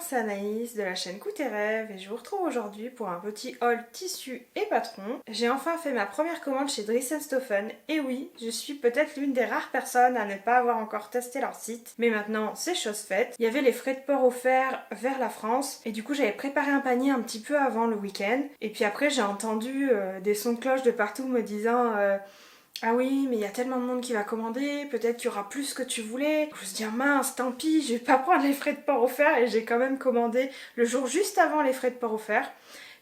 c'est Anaïs de la chaîne Coup tes rêves et je vous retrouve aujourd'hui pour un petit haul tissu et patron. J'ai enfin fait ma première commande chez Dries & Stoffen et oui, je suis peut-être l'une des rares personnes à ne pas avoir encore testé leur site, mais maintenant c'est chose faite. Il y avait les frais de port offerts vers la France et du coup j'avais préparé un panier un petit peu avant le week-end et puis après j'ai entendu des sons de cloche de partout me disant ah oui, mais il y a tellement de monde qui va commander, peut-être qu'il y aura plus que tu voulais. Je me suis dit, mince, tant pis, je vais pas prendre les frais de port offerts et j'ai quand même commandé le jour juste avant les frais de port offerts.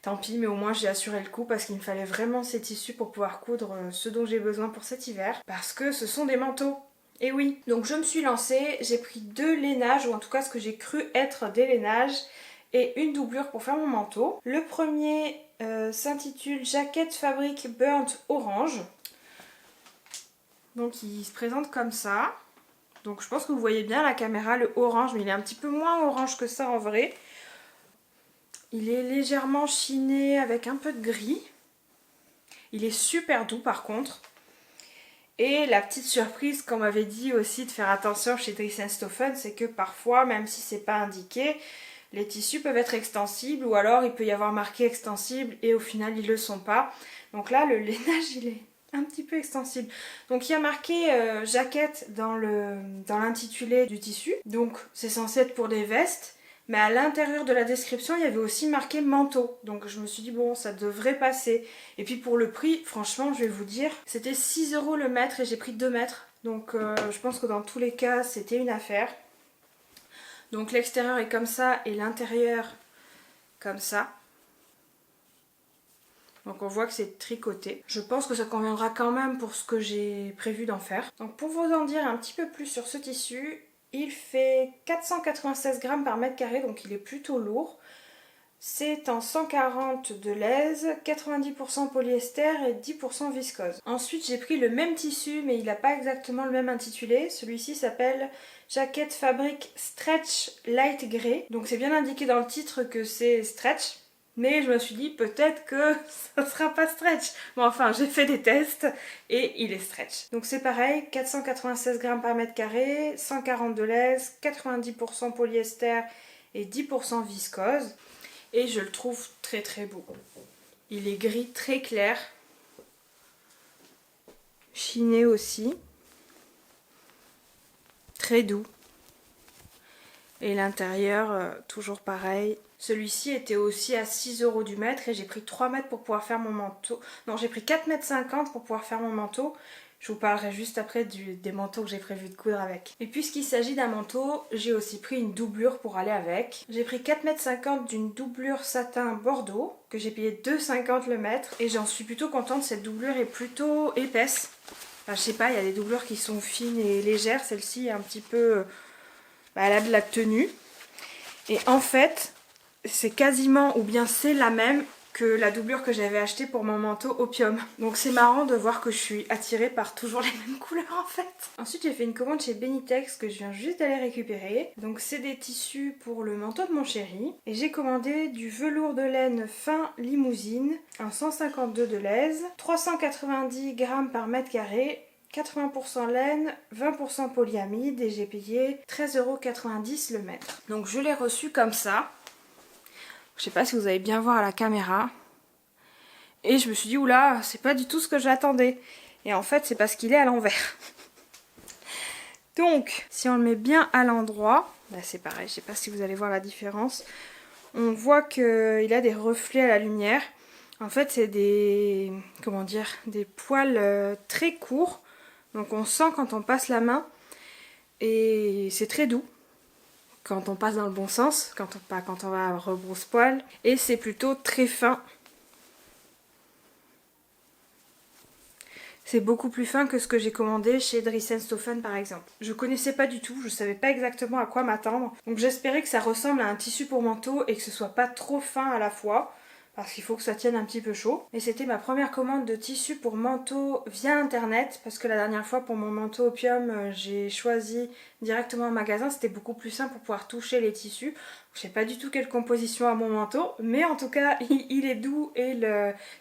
Tant pis, mais au moins j'ai assuré le coup parce qu'il me fallait vraiment ces tissus pour pouvoir coudre ce dont j'ai besoin pour cet hiver. Parce que ce sont des manteaux. Et oui, donc je me suis lancée, j'ai pris 2 lainages, ou en tout cas ce que j'ai cru être des lainages, et une doublure pour faire mon manteau. Le premier s'intitule Jaquette Fabrique Burnt Orange. Donc il se présente comme ça. Donc je pense que vous voyez bien la caméra, le orange, mais il est un petit peu moins orange que ça en vrai. Il est légèrement chiné avec un peu de gris. Il est super doux par contre. Et la petite surprise qu'on m'avait dit aussi de faire attention chez Dries & Stoffen, c'est que parfois, même si c'est pas indiqué, les tissus peuvent être extensibles ou alors il peut y avoir marqué extensible et au final ils le sont pas. Donc là le lainage il est un petit peu extensible. Donc il y a marqué jaquette dans l'intitulé du tissu, donc c'est censé être pour des vestes, mais à l'intérieur de la description il y avait aussi marqué manteau, donc je me suis dit bon ça devrait passer. Et puis pour le prix, franchement je vais vous dire, c'était 6 € le mètre et j'ai pris 2 mètres, donc je pense que dans tous les cas c'était une affaire. Donc l'extérieur est comme ça et l'intérieur comme ça. Donc on voit que c'est tricoté. Je pense que ça conviendra quand même pour ce que j'ai prévu d'en faire. Donc pour vous en dire un petit peu plus sur ce tissu, il fait 496 grammes par mètre carré, donc il est plutôt lourd. C'est en 140 de laise, 90% polyester et 10% viscose. Ensuite j'ai pris le même tissu mais il n'a pas exactement le même intitulé. Celui-ci s'appelle Jaquette Fabrique Stretch Light Grey. Donc c'est bien indiqué dans le titre que c'est stretch. Mais je me suis dit peut-être que ça sera pas stretch. Bon enfin j'ai fait des tests et il est stretch. Donc c'est pareil, 496 grammes par mètre carré, 140 de laise, 90% polyester et 10% viscose. Et je le trouve très très beau. Il est gris très clair. Chiné aussi. Très doux. Et l'intérieur, toujours pareil. Celui-ci était aussi à 6 € du mètre et j'ai pris 3 mètres pour pouvoir faire mon manteau. Non, j'ai pris 4,50 m pour pouvoir faire mon manteau. Je vous parlerai juste après des manteaux que j'ai prévu de coudre avec. Et puisqu'il s'agit d'un manteau, j'ai aussi pris une doublure pour aller avec. J'ai pris 4,50 m d'une doublure satin bordeaux que j'ai payé 2,50 € le mètre. Et j'en suis plutôt contente, cette doublure est plutôt épaisse. Enfin, je sais pas, il y a des doublures qui sont fines et légères. Celle-ci est un petit peu... elle a de la tenue. Et en fait, c'est quasiment, ou bien c'est la même que la doublure que j'avais achetée pour mon manteau opium. Donc c'est marrant de voir que je suis attirée par toujours les mêmes couleurs en fait. Ensuite j'ai fait une commande chez Benitex que je viens juste d'aller récupérer. Donc c'est des tissus pour le manteau de mon chéri. Et j'ai commandé du velours de laine fin limousine en 152 de laise, 390 grammes par mètre carré, 80% laine, 20% polyamide et j'ai payé 13,90 € le mètre. Donc je l'ai reçu comme ça. Je sais pas si vous allez bien voir à la caméra. Et je me suis dit, oula, c'est pas du tout ce que j'attendais. Et en fait, c'est parce qu'il est à l'envers. Donc, si on le met bien à l'endroit, là c'est pareil, je sais pas si vous allez voir la différence. On voit qu'il a des reflets à la lumière. En fait, c'est des, comment dire, des poils très courts. Donc on sent quand on passe la main. Et c'est très doux. Quand on passe dans le bon sens, quand on va à rebrousse-poil. Et c'est plutôt très fin. C'est beaucoup plus fin que ce que j'ai commandé chez Dries & Stoffen par exemple. Je connaissais pas du tout, je savais pas exactement à quoi m'attendre. Donc j'espérais que ça ressemble à un tissu pour manteau et que ce soit pas trop fin à la fois. Parce qu'il faut que ça tienne un petit peu chaud. Et c'était ma première commande de tissu pour manteau via internet. Parce que la dernière fois pour mon manteau opium, j'ai choisi directement en magasin. C'était beaucoup plus simple pour pouvoir toucher les tissus. Je sais pas du tout quelle composition a mon manteau, mais en tout cas il est doux et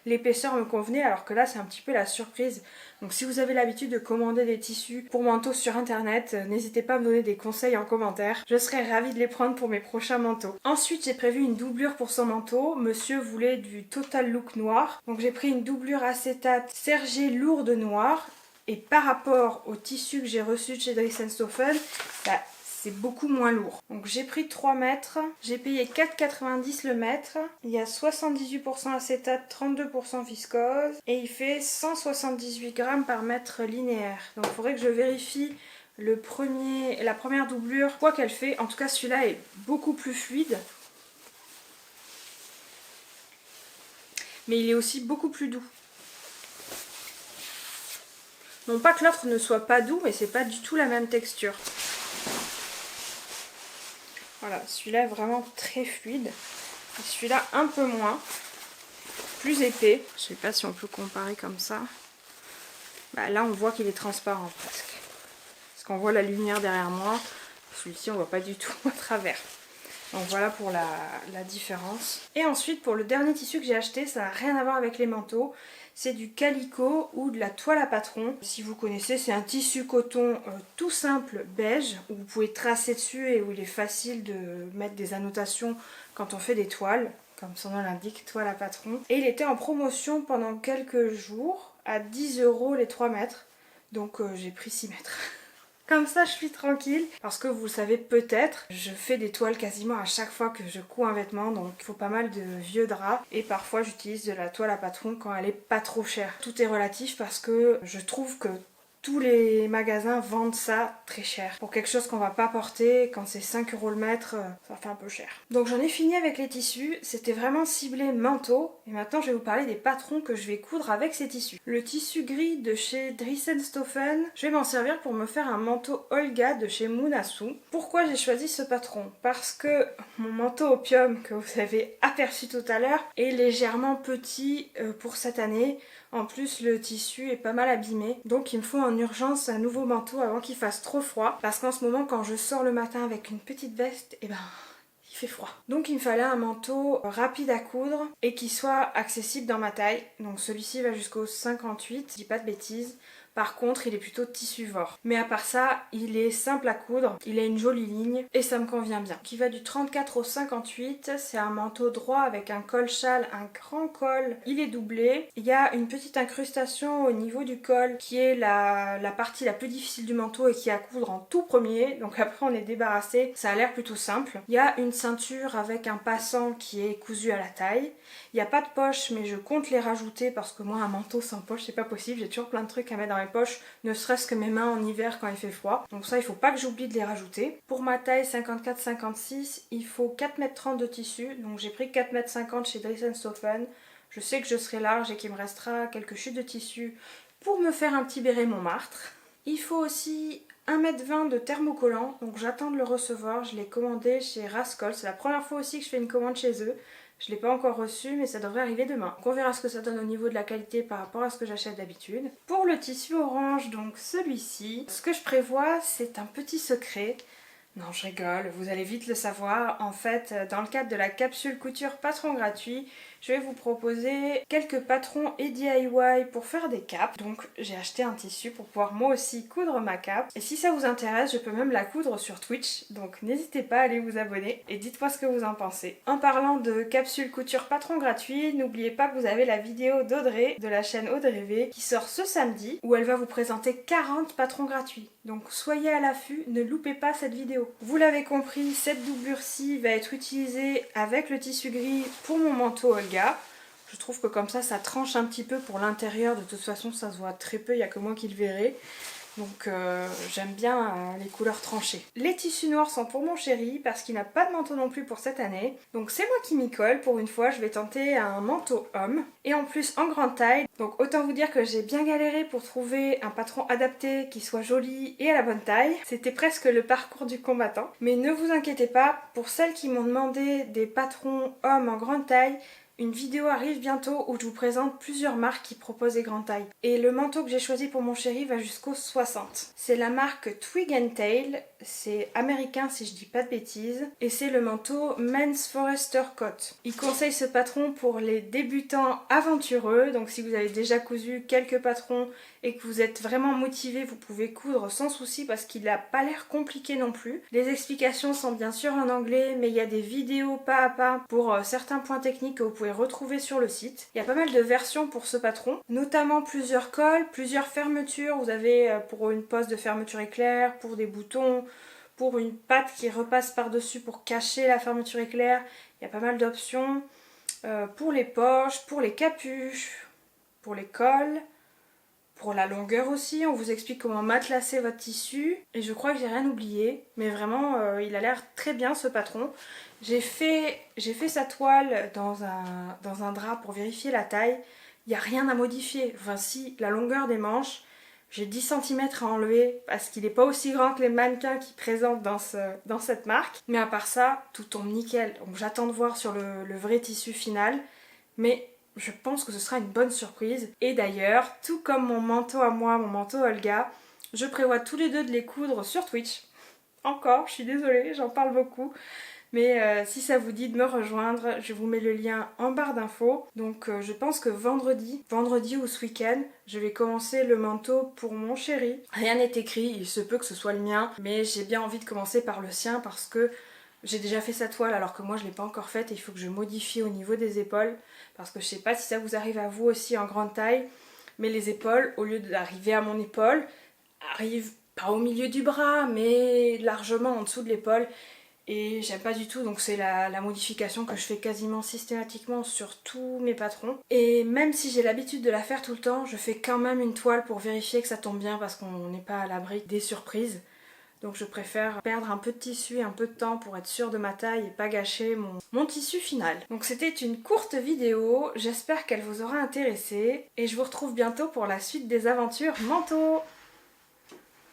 l'épaisseur me convenait, alors que là c'est un petit peu la surprise. Donc si vous avez l'habitude de commander des tissus pour manteaux sur internet, n'hésitez pas à me donner des conseils en commentaire. Je serais ravie de les prendre pour mes prochains manteaux. Ensuite j'ai prévu une doublure pour son manteau. Monsieur voulait du total look noir. Donc j'ai pris une doublure acétate sergée lourde noire. Et par rapport au tissu que j'ai reçu de chez Dries & Stoffen, bah, c'est beaucoup moins lourd. Donc j'ai pris 3 mètres, j'ai payé 4,90 le mètre. Il y a 78% acétate, 32% viscose et il fait 178 grammes par mètre linéaire. Donc il faudrait que je vérifie la première doublure, quoi qu'elle fait. En tout cas celui-là est beaucoup plus fluide. Mais il est aussi beaucoup plus doux. Non pas que l'autre ne soit pas doux, mais c'est pas du tout la même texture. Voilà, celui-là est vraiment très fluide. Celui-là un peu moins, plus épais. Je sais pas si on peut comparer comme ça. Bah, là on voit qu'il est transparent presque. Parce qu'on voit la lumière derrière moi. Celui-ci on voit pas du tout à travers. Donc voilà pour la différence. Et ensuite pour le dernier tissu que j'ai acheté, ça n'a rien à voir avec les manteaux. C'est du calicot ou de la toile à patron. Si vous connaissez, c'est un tissu coton tout simple beige où vous pouvez tracer dessus et où il est facile de mettre des annotations quand on fait des toiles, comme son nom l'indique, toile à patron. Et il était en promotion pendant quelques jours à 10 € les 3 mètres. Donc j'ai pris 6 mètres. Comme ça je suis tranquille, parce que vous le savez peut-être, je fais des toiles quasiment à chaque fois que je couds un vêtement, donc il faut pas mal de vieux draps et parfois j'utilise de la toile à patron quand elle est pas trop chère. Tout est relatif parce que je trouve que tous les magasins vendent ça très cher. Pour quelque chose qu'on va pas porter, quand c'est 5 € le mètre, ça fait un peu cher. Donc j'en ai fini avec les tissus, c'était vraiment ciblé manteau. Et maintenant je vais vous parler des patrons que je vais coudre avec ces tissus. Le tissu gris de chez Dries & Stoffen, je vais m'en servir pour me faire un manteau Olga de chez Munasu. Pourquoi j'ai choisi ce patron? Parce que mon manteau opium que vous avez aperçu tout à l'heure est légèrement petit pour cette année. En plus le tissu est pas mal abîmé, donc il me faut en urgence un nouveau manteau avant qu'il fasse trop froid, parce qu'en ce moment quand je sors le matin avec une petite veste, et ben il fait froid. Donc il me fallait un manteau rapide à coudre et qui soit accessible dans ma taille. Donc celui-ci va jusqu'au 58, je dis pas de bêtises. Par contre, il est plutôt tissu Vor. Mais à part ça, il est simple à coudre, il a une jolie ligne et ça me convient bien. Qui va du 34 au 58, c'est un manteau droit avec un col châle, un grand col. Il est doublé. Il y a une petite incrustation au niveau du col qui est la partie la plus difficile du manteau et qui est à coudre en tout premier. Donc après on est débarrassé, ça a l'air plutôt simple. Il y a une ceinture avec un passant qui est cousu à la taille. Il n'y a pas de poche, mais je compte les rajouter parce que moi un manteau sans poche c'est pas possible. J'ai toujours plein de trucs à mettre dans mes poches, ne serait-ce que mes mains en hiver quand il fait froid. Donc ça il faut pas que j'oublie de les rajouter. Pour ma taille 54-56, il faut 4,30 m de tissu. Donc j'ai pris 4,50 m chez Dries & Stoffen. Je sais que je serai large et qu'il me restera quelques chutes de tissu pour me faire un petit béret Montmartre. Il faut aussi 1,20 m de thermocollant, donc j'attends de le recevoir. Je l'ai commandé chez Rascol. C'est la première fois aussi que je fais une commande chez eux. Je ne l'ai pas encore reçu, mais ça devrait arriver demain. Donc on verra ce que ça donne au niveau de la qualité par rapport à ce que j'achète d'habitude. Pour le tissu orange, donc celui-ci, ce que je prévois, c'est un petit secret. Non, je rigole, vous allez vite le savoir. En fait, dans le cadre de la capsule couture patron gratuit, je vais vous proposer quelques patrons et DIY pour faire des capes. Donc j'ai acheté un tissu pour pouvoir moi aussi coudre ma cape. Et si ça vous intéresse, je peux même la coudre sur Twitch. Donc n'hésitez pas à aller vous abonner et dites-moi ce que vous en pensez. En parlant de capsule couture patron gratuit, n'oubliez pas que vous avez la vidéo d'Audrey de la chaîne Audrey V qui sort ce samedi où elle va vous présenter 40 patrons gratuits. Donc soyez à l'affût, ne loupez pas cette vidéo. Vous l'avez compris, cette doublure-ci va être utilisée avec le tissu gris pour mon manteau Olga. Je trouve que comme ça tranche un petit peu pour l'intérieur. De toute façon ça se voit très peu, il n'y a que moi qui le verrai. Donc j'aime bien les couleurs tranchées. Les tissus noirs sont pour mon chéri parce qu'il n'a pas de manteau non plus pour cette année. Donc c'est moi qui m'y colle. Pour une fois je vais tenter un manteau homme. Et en plus en grande taille. Donc autant vous dire que j'ai bien galéré pour trouver un patron adapté qui soit joli et à la bonne taille. C'était presque le parcours du combattant. Mais ne vous inquiétez pas, pour celles qui m'ont demandé des patrons hommes en grande taille, une vidéo arrive bientôt où je vous présente plusieurs marques qui proposent des grandes tailles. Et le manteau que j'ai choisi pour mon chéri va jusqu'au 60. C'est la marque Twig & Tail. c'est américain si je dis pas de bêtises, et c'est le manteau Men's Forester Coat. Il conseille ce patron pour les débutants aventureux, donc si vous avez déjà cousu quelques patrons et que vous êtes vraiment motivé, vous pouvez coudre sans souci parce qu'il n'a pas l'air compliqué non plus. Les explications sont bien sûr en anglais, mais il y a des vidéos pas à pas pour certains points techniques que vous pouvez retrouver sur le site. Il y a pas mal de versions pour ce patron, notamment plusieurs cols, plusieurs fermetures. Vous avez pour une poste de fermeture éclair, pour des boutons, pour une patte qui repasse par-dessus pour cacher la fermeture éclair. Il y a pas mal d'options pour les poches, pour les capuches, pour les cols. Pour la longueur aussi, on vous explique comment matelassez votre tissu. Et je crois que j'ai rien oublié. Mais vraiment, il a l'air très bien ce patron. J'ai fait sa toile dans un drap pour vérifier la taille. Il n'y a rien à modifier. Enfin si, la longueur des manches, j'ai 10 cm à enlever parce qu'il n'est pas aussi grand que les mannequins qui présentent dans cette marque. Mais à part ça, tout tombe nickel. Donc j'attends de voir sur le vrai tissu final. Mais je pense que ce sera une bonne surprise. Et d'ailleurs, tout comme mon manteau à moi, mon manteau Olga, je prévois tous les deux de les coudre sur Twitch. Encore, je suis désolée, j'en parle beaucoup. Mais si ça vous dit de me rejoindre, je vous mets le lien en barre d'infos. Donc je pense que vendredi ou ce week-end, je vais commencer le manteau pour mon chéri. Rien n'est écrit, il se peut que ce soit le mien, mais j'ai bien envie de commencer par le sien parce que j'ai déjà fait sa toile alors que moi je ne l'ai pas encore faite et il faut que je modifie au niveau des épaules parce que je sais pas si ça vous arrive à vous aussi en grande taille, mais les épaules, au lieu d'arriver à mon épaule, arrivent pas au milieu du bras mais largement en dessous de l'épaule et j'aime pas du tout, donc c'est la modification que je fais quasiment systématiquement sur tous mes patrons. Et même si j'ai l'habitude de la faire tout le temps, je fais quand même une toile pour vérifier que ça tombe bien parce qu'on n'est pas à l'abri des surprises. Donc je préfère perdre un peu de tissu et un peu de temps pour être sûre de ma taille et pas gâcher mon tissu final. Donc c'était une courte vidéo, j'espère qu'elle vous aura intéressé et je vous retrouve bientôt pour la suite des aventures manteaux.